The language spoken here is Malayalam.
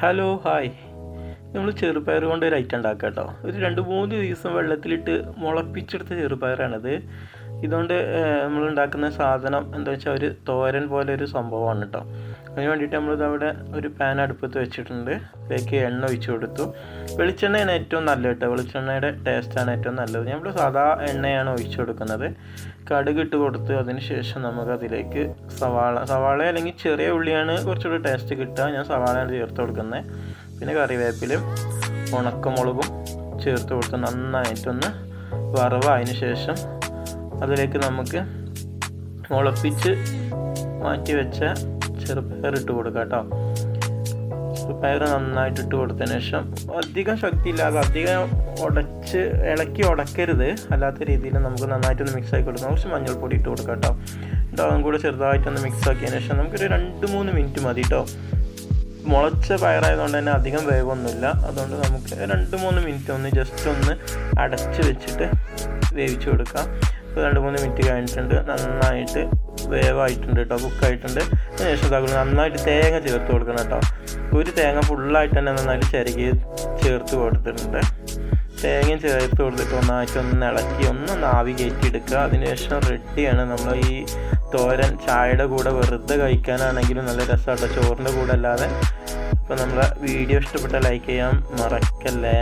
Hello hi. നമ്മൾ ചെറുപയർ കൊണ്ട് ഒരു ഐറ്റം ഉണ്ടാക്കാം കേട്ടോ. ഒരു 2-3 ദിവസം വെള്ളത്തിലിട്ട് മുളപ്പിച്ചെടുത്ത ചെറുപയറാണിത്. ഇതുകൊണ്ട് നമ്മൾ ഉണ്ടാക്കുന്ന സാധനം എന്താ വെച്ചാൽ ഒരു തോരൻ പോലെ ഒരു സംഭവമാണ് കേട്ടോ. അതിന് വേണ്ടിയിട്ട് നമ്മളിതവിടെ ഒരു പാൻ അടുപ്പത്ത് വെച്ചിട്ടുണ്ട്. അതിലേക്ക് എണ്ണ ഒഴിച്ച് കൊടുത്തു. വെളിച്ചെണ്ണയാണ് ഏറ്റവും നല്ലത് കേട്ടോ. വെളിച്ചെണ്ണയുടെ ടേസ്റ്റാണ് ഏറ്റവും നല്ലത്. നമ്മൾ സാധാ എണ്ണയാണ് ഒഴിച്ച് കൊടുക്കുന്നത്. കടുക് ഇട്ട് കൊടുത്ത് അതിന് ശേഷം നമുക്കതിലേക്ക് സവാള അല്ലെങ്കിൽ ചെറിയ ഉള്ളിയാണ് കുറച്ചുകൂടി ടേസ്റ്റ് കിട്ടുക. ഞാൻ സവാളയാണ് ചേർത്ത് കൊടുക്കുന്നത്. പിന്നെ കറിവേപ്പിലും ഉണക്കമുളകും ചേർത്ത് കൊടുത്ത് നന്നായിട്ടൊന്ന് വറവായതിന് ശേഷം അതിലേക്ക് നമുക്ക് മുളപ്പിച്ച് മാറ്റി വെച്ച ചെറുപയർ ഇട്ട് കൊടുക്കാം കേട്ടോ. ചെറുപയർ നന്നായിട്ട് ഇട്ട് കൊടുത്തതിന് ശേഷം അധികം ശക്തിയില്ലാതെ അധികം ഇളക്കി ഉടക്കരുത്, അല്ലാത്ത രീതിയിൽ നമുക്ക് നന്നായിട്ടൊന്ന് മിക്സ് ആക്കി കൊടുക്കാം. കുറച്ച് മഞ്ഞൾപ്പൊടി ഇട്ട് കൊടുക്കാം കേട്ടോ. അതും കൂടെ ചെറുതായിട്ടൊന്ന് മിക്സ് ആക്കിയതിന് ശേഷം നമുക്കൊരു 2-3 മിനിറ്റ് മതി കേട്ടോ. മുളച്ച പയറായതുകൊണ്ട് തന്നെ അധികം വേവൊന്നുമില്ല. അതുകൊണ്ട് നമുക്ക് 2-3 മിനിറ്റ് ഒന്ന് ജസ്റ്റ് ഒന്ന് അടച്ച് വെച്ചിട്ട് വേവിച്ച് കൊടുക്കാം. ഇപ്പോൾ 2-3 മിനിറ്റ് കഴിഞ്ഞിട്ടുണ്ട്. നന്നായിട്ട് വേവായിട്ടുണ്ട് കേട്ടോ, കുക്കായിട്ടുണ്ട്. അതിനുശേഷം നന്നായിട്ട് തേങ്ങ ചേർത്ത് കൊടുക്കണം കേട്ടോ. ഒരു തേങ്ങ ഫുള്ളായിട്ട് തന്നെ നന്നായിട്ട് ചിരകി ചേർത്ത് കൊടുത്തിട്ടുണ്ട്. തേങ്ങയും ചേർത്ത് കൊടുത്തിട്ട് ഒന്നായിട്ടൊന്ന് ഇളക്കി ഒന്ന് ആവി കയറ്റിയെടുക്കുക. അതിനുശേഷം റെഡിയാണ് നമ്മൾ ഈ തോരൻ. ചായയുടെ കൂടെ വെറുതെ കഴിക്കാനാണെങ്കിലും നല്ല രസമാട്ടോ, ചോറിൻ്റെ കൂടെ അല്ലാതെ. അപ്പോൾ നമ്മളെ വീഡിയോ ഇഷ്ടപ്പെട്ട ലൈക്ക് ചെയ്യാൻ മറക്കല്ലേ.